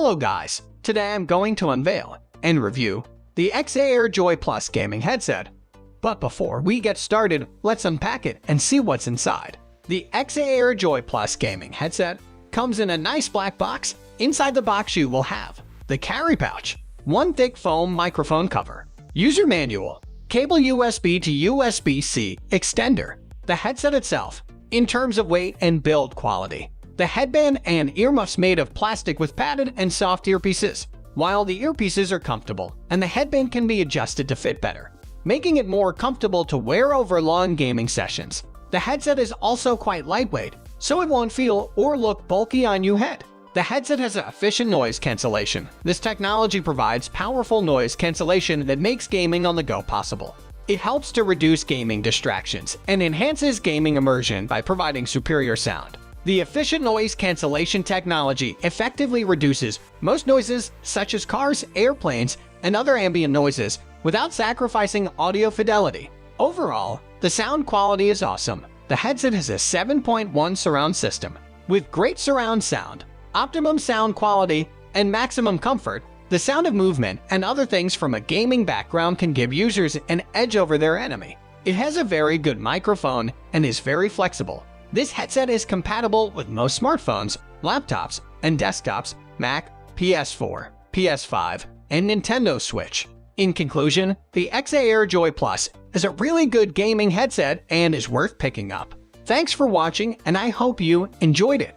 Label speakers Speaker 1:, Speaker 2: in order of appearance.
Speaker 1: Hello guys, today I'm going to unveil and review the EKSA Air Joy Plus gaming headset. But before we get started, let's unpack it and see what's inside. The EKSA Air Joy Plus gaming headset comes in a nice black box. Inside the box you will have the carry pouch, one thick foam microphone cover, user manual, cable USB to USB-C extender, the headset itself. In terms of weight and build quality, the headband and earmuffs made of plastic with padded and soft earpieces. While the earpieces are comfortable and the headband can be adjusted to fit better, making it more comfortable to wear over long gaming sessions. The headset is also quite lightweight, so it won't feel or look bulky on your head. The headset has efficient noise cancellation. This technology provides powerful noise cancellation that makes gaming on the go possible. It helps to reduce gaming distractions and enhances gaming immersion by providing superior sound. The efficient noise cancellation technology effectively reduces most noises such as cars, airplanes, and other ambient noises without sacrificing audio fidelity. Overall, the sound quality is awesome. The headset has a 7.1 surround system with great surround sound, optimum sound quality, and maximum comfort. The sound of movement and other things from a gaming background can give users an edge over their enemy. It has a very good microphone and is very flexible. This headset is compatible with most smartphones, laptops, and desktops, Mac, PS4, PS5, and Nintendo Switch. In conclusion, the EKSA Air Joy Plus is a really good gaming headset and is worth picking up. Thanks for watching, and I hope you enjoyed it.